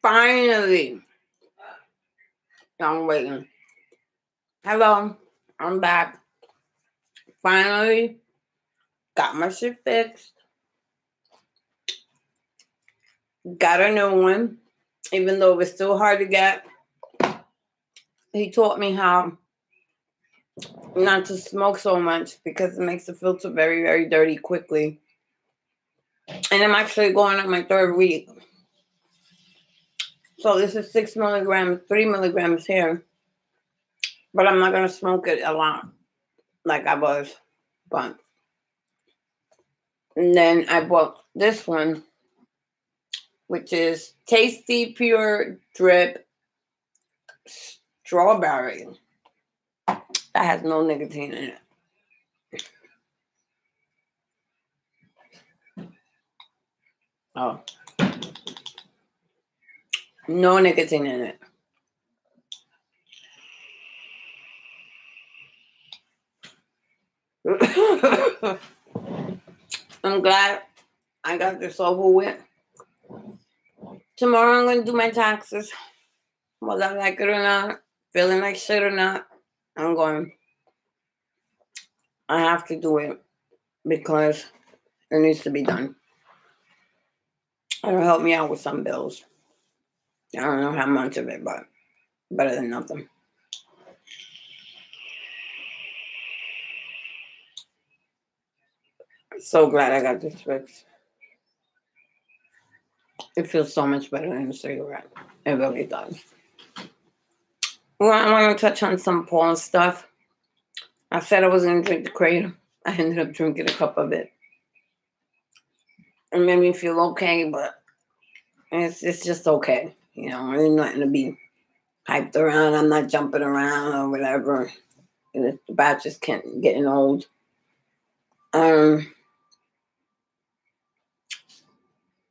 Finally. I'm waiting. Hello. I'm back. Finally. Got my shit fixed. Got a new one. Even though it was still hard to get. He taught me how not to smoke so much because it makes the filter very, very dirty quickly. And I'm actually going on my 3rd week. So this is 6 milligrams, 3 milligrams here. But I'm not going to smoke it a lot like I was. But and then I bought this one, which is Tasty Pure Drip Strawberry. That has no nicotine in it. Oh. No nicotine in it. I'm glad I got this over with. Tomorrow I'm going to do my taxes. Whether I like it or not, feeling like shit or not, I'm going. I have to do it because it needs to be done. It'll help me out with some bills. I don't know how much of it, but better than nothing. So glad I got this fixed. It feels so much better than a cigarette. It really does. Well, I want to touch on some Paul stuff. I said I was going to drink the Kratom. I ended up drinking a cup of it. It made me feel okay, but it's just okay. You know, there's nothing to be hyped around. I'm not jumping around or whatever. And the batch is getting old. I'm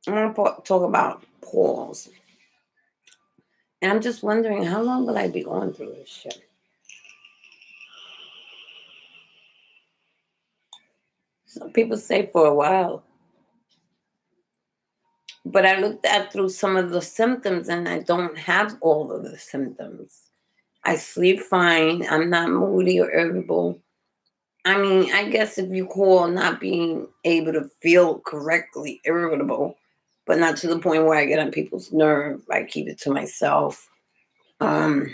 going to talk about pause. And I'm just wondering, how long will I be going through this shit? Some people say for a while. But I looked at through some of the symptoms and I don't have all of the symptoms. I sleep fine. I'm not moody or irritable. I mean, I guess if you call not being able to feel correctly irritable, but not to the point where I get on people's nerve. I keep it to myself. I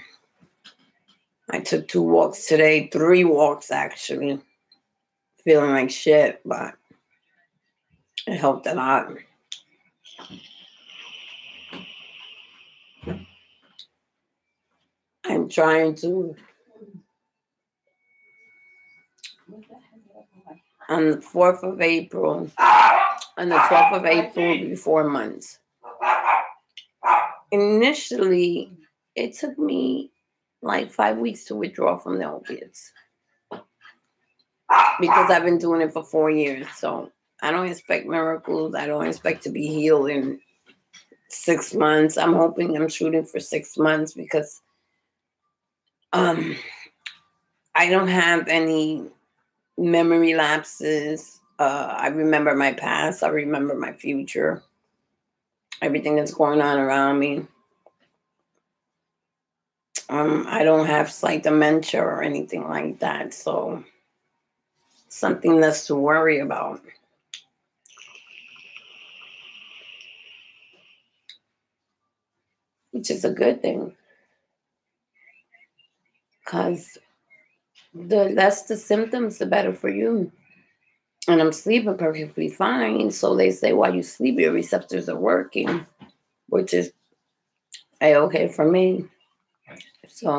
took 2 walks today, 3 walks actually. Feeling like shit, but it helped a lot. I'm trying to, on the 4th of April, on the 12th of April, will be 4 months. Initially, it took me like 5 weeks to withdraw from the opiates because I've been doing it for 4 years. So I don't expect miracles. I don't expect to be healed in 6 months. I'm shooting for 6 months because I don't have any memory lapses. I remember my past. I remember my future. Everything that's going on around me. I don't have slight dementia or anything like that. So something less to worry about. Which is a good thing. Because the less the symptoms, the better for you. And I'm sleeping perfectly fine. So they say while you sleep, your receptors are working, which is A-okay for me. So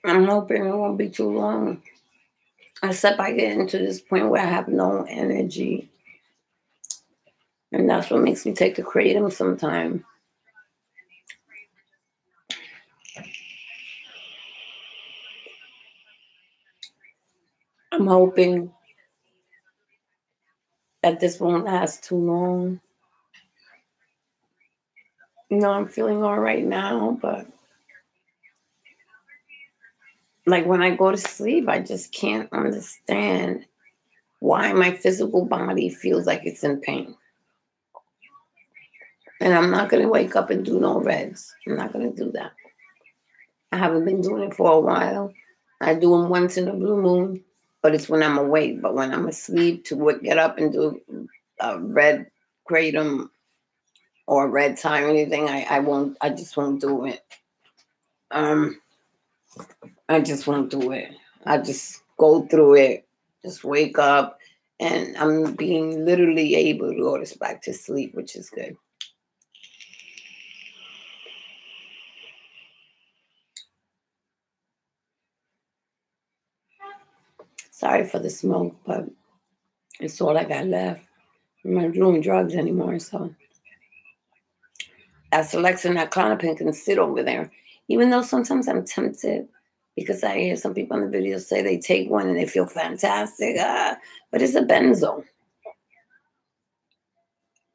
I'm hoping it won't be too long. Except I get into this point where I have no energy. And that's what makes me take the Kratom sometime. I'm hoping that this won't last too long. You know, I'm feeling all right now, but like when I go to sleep, I just can't understand why my physical body feels like it's in pain. And I'm not going to wake up and do no reds. I'm not going to do that. I haven't been doing it for a while. I do them once in a blue moon, but it's when I'm awake. But when I'm asleep, to get up and do a red kratom or a red tie or anything, I won't. I just won't do it. Um, I just won't do it. I just go through it. Just wake up, and I'm being literally able to go back to sleep, which is good. Sorry for the smoke, but it's all I got left. I'm not doing drugs anymore, so that Alexa and that Clonopin can sit over there. Even though sometimes I'm tempted because I hear some people on the video say they take one and they feel fantastic. But it's a benzo.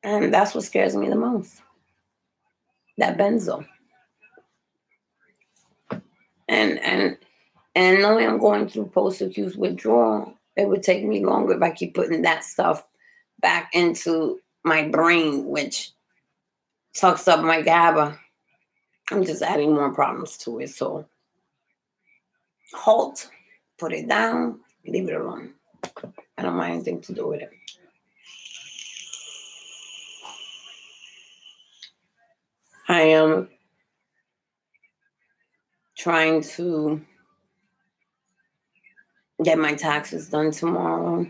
And that's what scares me the most. That benzo. And knowing I'm going through post-acute withdrawal, it would take me longer if I keep putting that stuff back into my brain, which fucks up my GABA. I'm just adding more problems to it. So halt, put it down, leave it alone. I don't want anything to do with it. I am trying to get my taxes done tomorrow.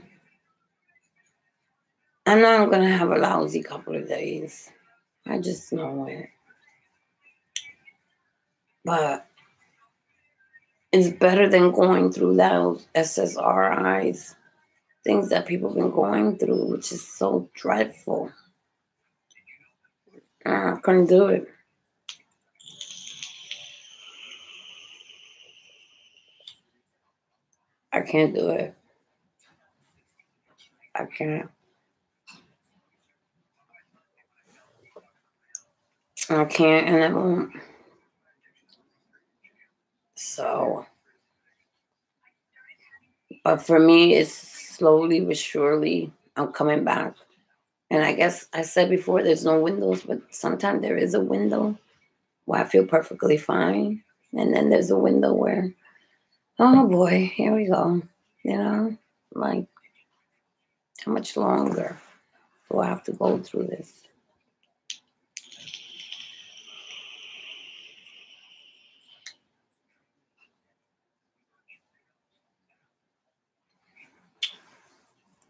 I know I'm going to have a lousy couple of days. I just know it. But it's better than going through those SSRIs, things that people have been going through, which is so dreadful. I couldn't do it. I can't do it. I can't. I can't, and I won't. So, but for me, it's slowly but surely, I'm coming back. And I guess I said before, there's no windows, but sometimes there is a window where I feel perfectly fine. And then there's a window where, oh boy, here we go. You know, like, how much longer do I have to go through this?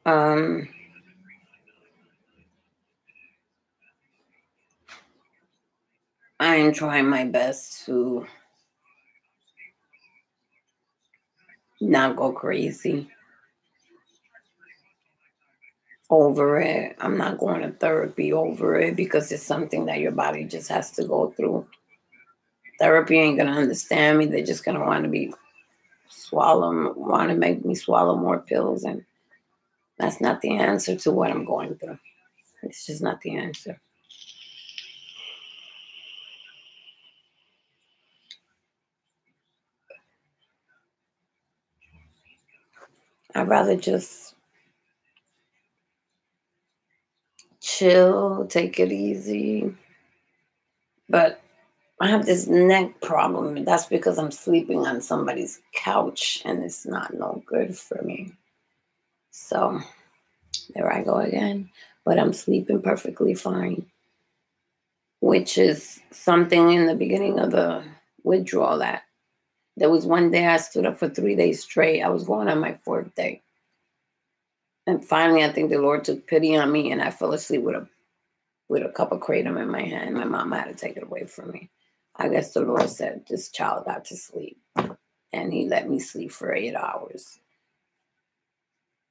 Um, I am trying my best to not go crazy over it. I'm not going to therapy over it because it's something that your body just has to go through. Therapy ain't going to understand me. They're just going to want to make me swallow more pills. And that's not the answer to what I'm going through. It's just not the answer. I'd rather just chill, take it easy. But I have this neck problem, and that's because I'm sleeping on somebody's couch, and it's not no good for me. So there I go again. But I'm sleeping perfectly fine, which is something in the beginning of the withdrawal that there was one day I stood up for 3 days straight. I was going on my fourth day. And finally, I think the Lord took pity on me, and I fell asleep with a cup of kratom in my hand. My mom had to take it away from me. I guess the Lord said, this child got to sleep. And he let me sleep for 8 hours.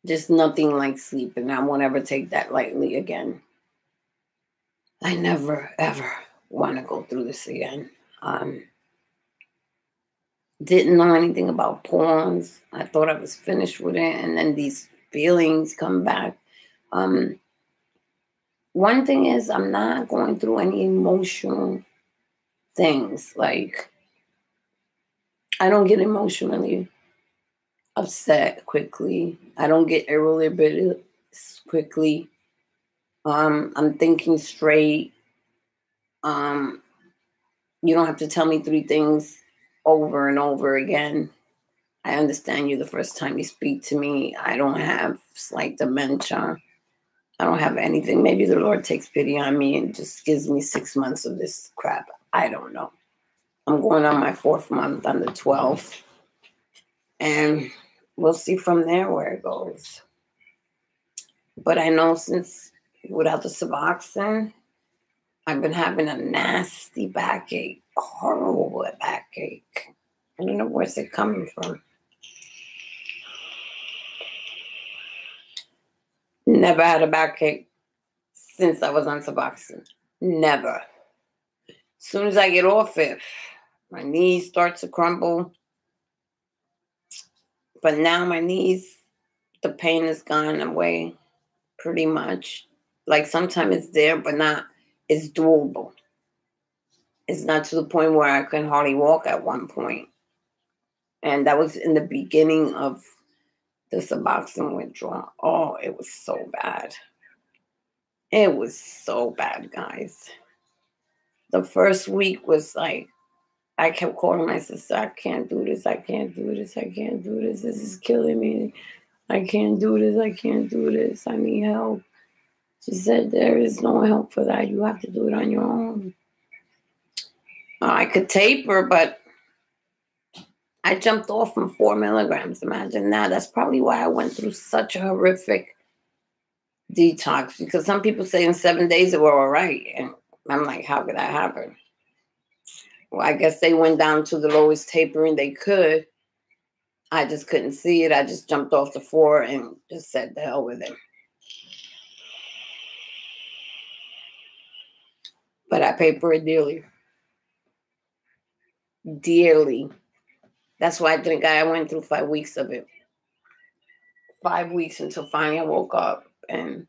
Just nothing like sleep. And I won't ever take that lightly again. I never, ever want to go through this again. Didn't know anything about pawns. I thought I was finished with it. And then these feelings come back. One thing is, I'm not going through any emotional things. Like, I don't get emotionally upset quickly. I don't get irritable quickly. I'm thinking straight. Um, you don't have to tell me 3 things over and over again. I understand you the first time you speak to me. I don't have slight dementia. I don't have anything. Maybe the Lord takes pity on me and just gives me 6 months of this crap. I don't know. I'm going on my 4th month on the 12th. And we'll see from there where it goes. But I know since without the Suboxone, I've been having a nasty backache, a horrible backache. I don't know where's it coming from. Never had a backache since I was on Suboxone. Never. As soon as I get off it, my knees start to crumble. But now my knees, the pain is gone away pretty much. Like sometimes it's there, but not, it's doable. It's not to the point where I couldn't hardly walk at one point. And that was in the beginning of the Suboxone withdrawal. Oh, it was so bad. It was so bad, guys. The first week was like, I kept calling my sister, I can't do this, I can't do this, I can't do this. This is killing me. I can't do this, I can't do this. I need help. She said, there is no help for that. You have to do it on your own. I could taper, but I jumped off from 4 milligrams. Imagine that. That's probably why I went through such a horrific detox, because some people say in 7 days they were all right. And I'm like, how could that happen? Well, I guess they went down to the lowest tapering they could. I just couldn't see it. I just jumped off the 4 and just said, the hell with it. But I pay for it dearly. Dearly. That's why I think I went through 5 weeks of it. 5 weeks until finally I woke up and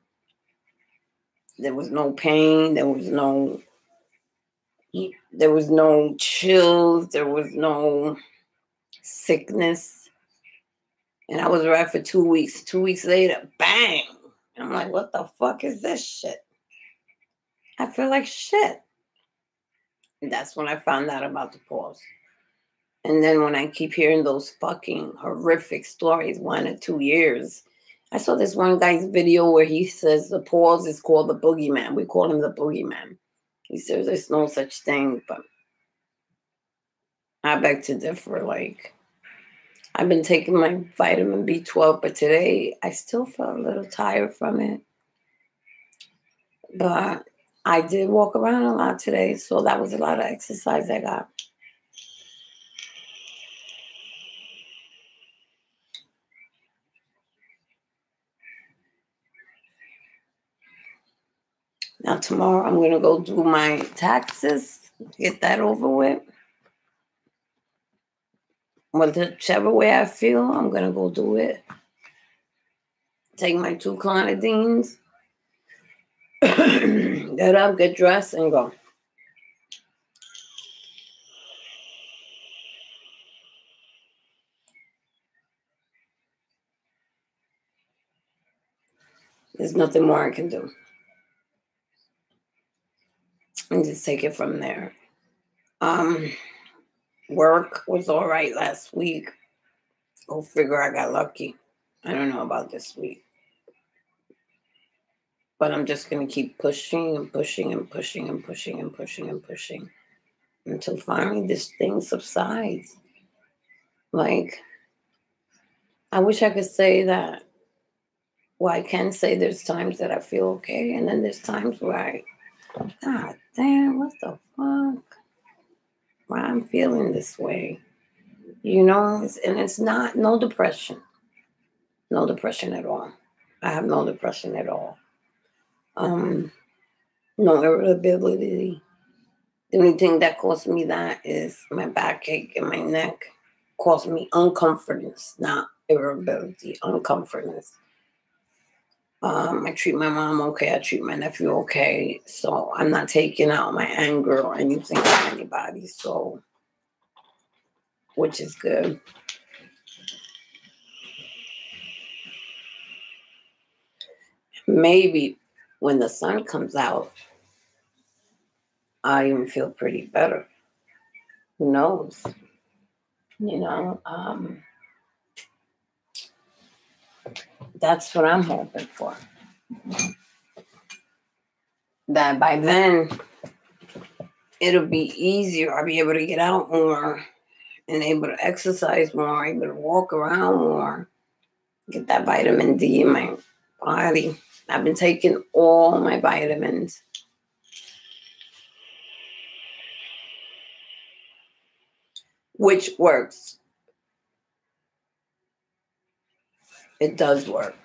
there was no pain. There was no chills. There was no sickness. And I was right for 2 weeks. 2 weeks later, bang. I'm like, what the fuck is this shit? I feel like shit. And that's when I found out about the pause. And then when I keep hearing those fucking horrific stories, 1 or 2 years, I saw this one guy's video where he says the pause is called the boogeyman. We call him the boogeyman. He says there's no such thing, but I beg to differ. Like, I've been taking my vitamin B12, but today I still felt a little tired from it. But I did walk around a lot today, so that was a lot of exercise I got. Now tomorrow I'm going to go do my taxes, get that over with. Whichever way I feel, I'm going to go do it. Take my 2 clonidines, get up, get dressed, and go. There's nothing more I can do. And just take it from there. Work was all right last week. Go figure, I got lucky. I don't know about this week. But I'm just going to keep pushing and pushing and pushing and pushing and pushing and pushing until finally this thing subsides. Like, I wish I could say that. Well, I can say there's times that I feel okay, and then there's times where God damn, what the fuck? Why I'm feeling this way? You know, and it's not, no depression. No depression at all. I have no depression at all. No irritability. The only thing that caused me that is my backache and my neck caused me uncomfortness, not irritability, uncomfortness. I treat my mom okay. I treat my nephew okay. So I'm not taking out my anger or anything on anybody. So, which is good. Maybe when the sun comes out, I even feel pretty better. Who knows? You know, that's what I'm hoping for. That by then it'll be easier. I'll be able to get out more and able to exercise more, able to walk around more, get that vitamin D in my body. I've been taking all my vitamins. Which works. It does work.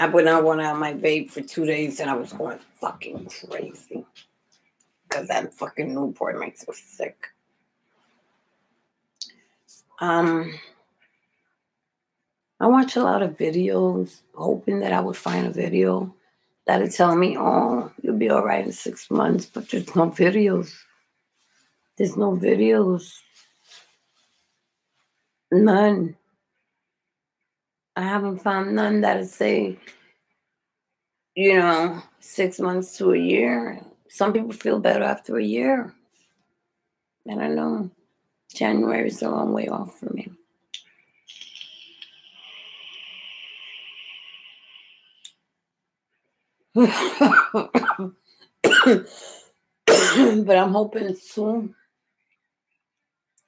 I went out my vape for 2 days and I was going fucking crazy. Because that fucking Newport makes me sick. I watch a lot of videos, hoping that I would find a video that'll tell me, oh, you'll be all right in 6 months, but there's no videos. There's no videos. None. I haven't found none that'll say, 6 months to a year. Some people feel better after a year. I don't know. January is a long way off for me. But I'm hoping soon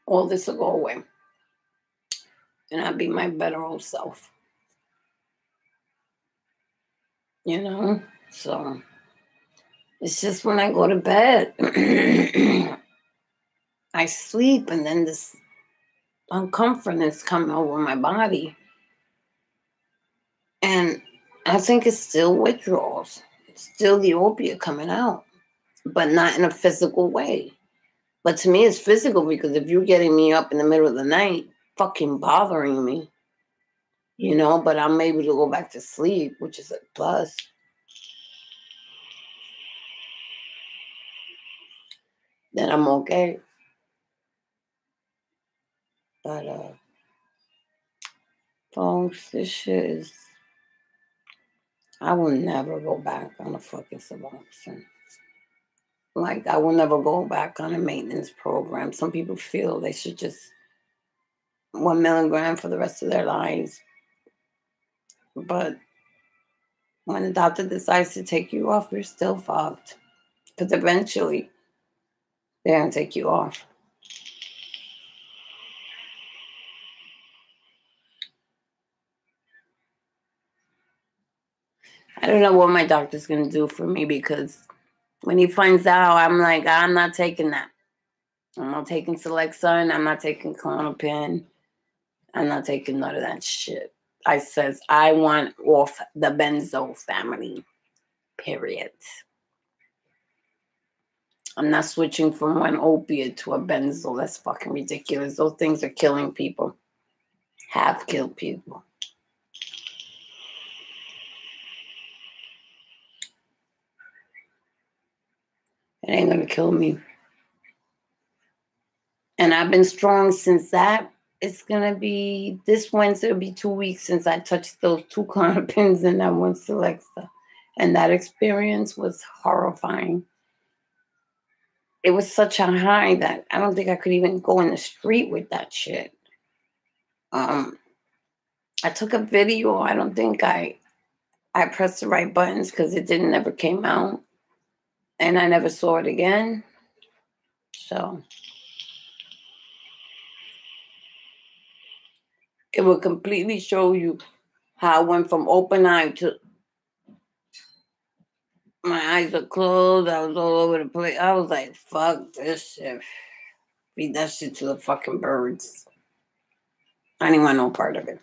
all this will go away and I'll be my better old self. So it's just when I go to bed, I sleep and then this uncomfortness coming over my body. And I think it's still withdrawals. It's still the opiate coming out, but not in a physical way. But to me, it's physical because if you're getting me up in the middle of the night, fucking bothering me, but I'm able to go back to sleep, which is a plus. Then I'm okay. But, folks, this shit is, I will never go back on a fucking Suboxone. Like, I will never go back on a maintenance program. Some people feel they should just 1 milligram for the rest of their lives. But when the doctor decides to take you off, you're still fucked. Because eventually, they're going to take you off. I don't know what my doctor's going to do for me because when he finds out, I'm like, I'm not taking that. I'm not taking Celexa. I'm not taking Klonopin. I'm not taking none of that shit. I says, I want off the benzo family. Period. I'm not switching from one opiate to a benzo. That's fucking ridiculous. Those things are killing people. Have killed people. It ain't gonna kill me. And I've been strong since that. It's gonna be this Wednesday. It'll be 2 weeks since I touched those 2 Klonopins and that one Celexa. And that experience was horrifying. It was such a high that I don't think I could even go in the street with that shit. I took a video. I don't think I pressed the right buttons because it didn't never came out. And I never saw it again. So it will completely show you how I went from open eye to my eyes are closed. I was all over the place. I was like, fuck this shit. Feed that shit to the fucking birds. I didn't want no part of it.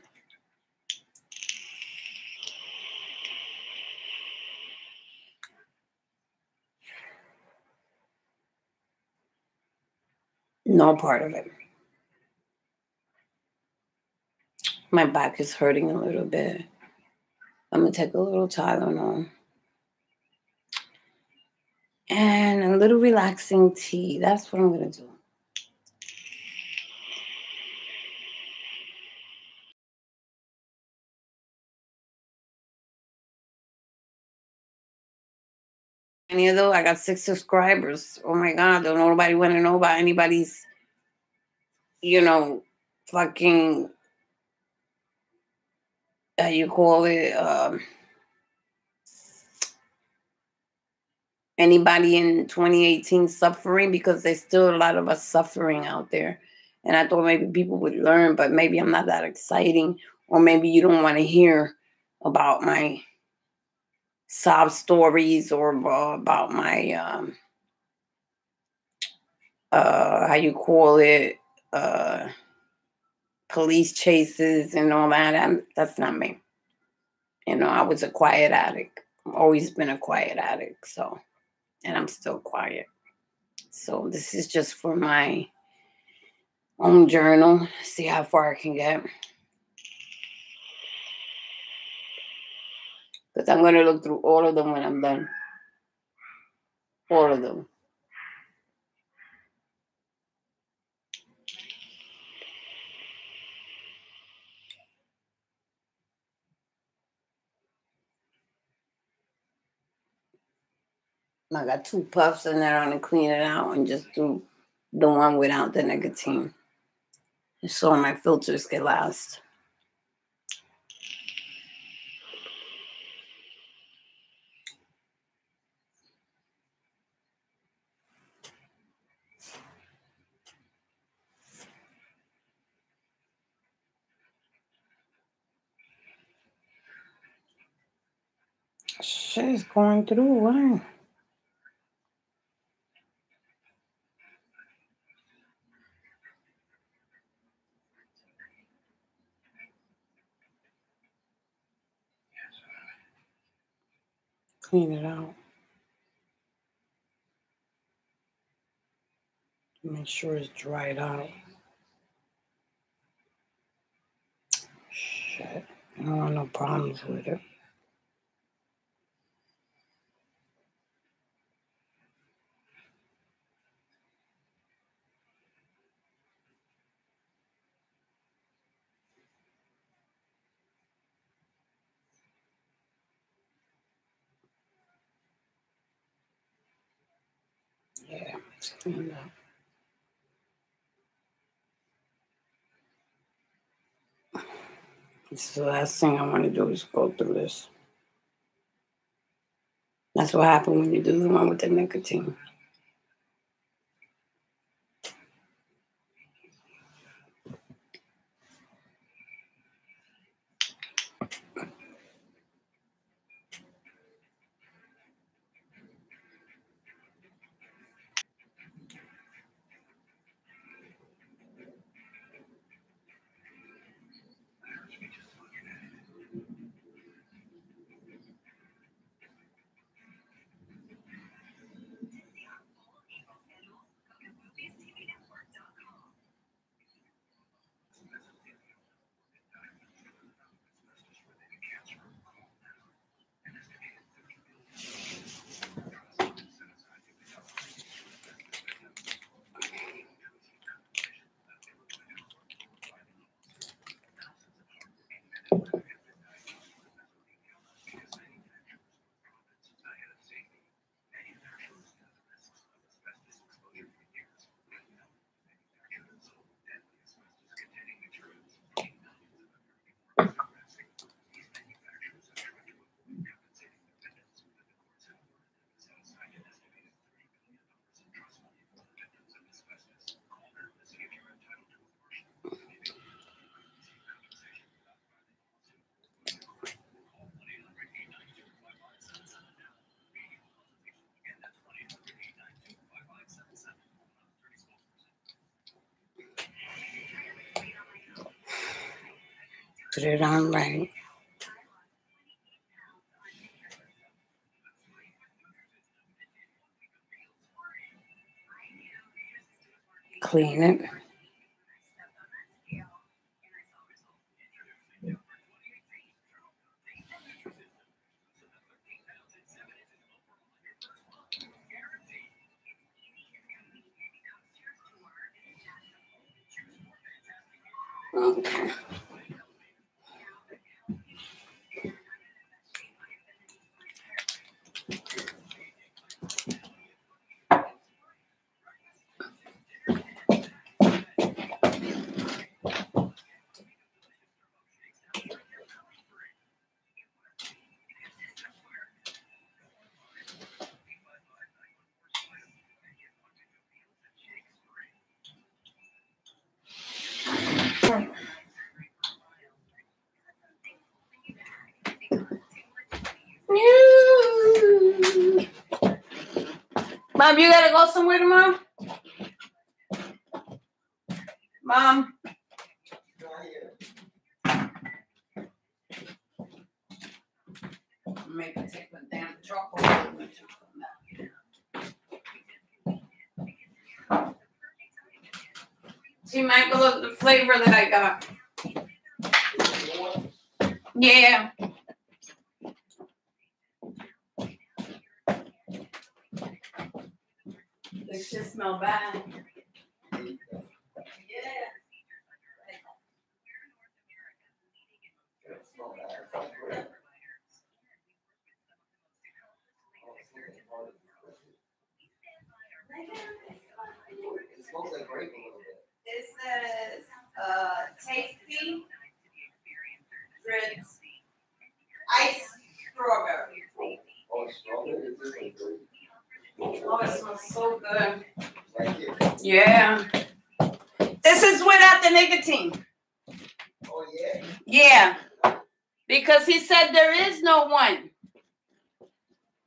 No part of it. My back is hurting a little bit. I'm going to take a little Tylenol. And a little relaxing tea. That's what I'm going to do. any of those. I got 6 subscribers. Oh my God, don't nobody want to know about anybody's, you know, fucking, how you call it, anybody in 2018 suffering, because there's still a lot of us suffering out there. And I thought maybe people would learn, but maybe I'm not that exciting, or maybe you don't want to hear about my sob stories, or about my how you call it, uh police chases and all that. That's not me. I was a quiet addict. I've always been a quiet addict. So, and I'm still quiet. So this is just for my own journal. See how far I can get. Because I'm going to look through all of them when I'm done. All of them. I got 2 puffs, and then I'm going to clean it out and just do the one without the nicotine. So my filters can last. Shit is going through. Why? Clean it out. Make sure it's dried out. Shit. I don't want no problems with it. Yeah, it's cleaned up. It's the last thing I want to do is go through this. That's what happened when you do the one with the nicotine. Put it on right. Clean it. Okay. Mom, you gotta go somewhere tomorrow? Mom? Make her take the damn chocolate. See, Michael, look the flavor that I got. Yeah. It should smell bad. Yeah. It smells like grape a little bit. It says tasty grits ice strawberry. Oh, strawberry? It tastes like grape. Oh, it smells so good. Like it. Yeah. This is without the nicotine. Oh, yeah? Yeah. Because he said there is no one.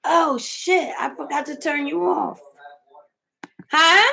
Oh, shit. I forgot to turn you off. Huh?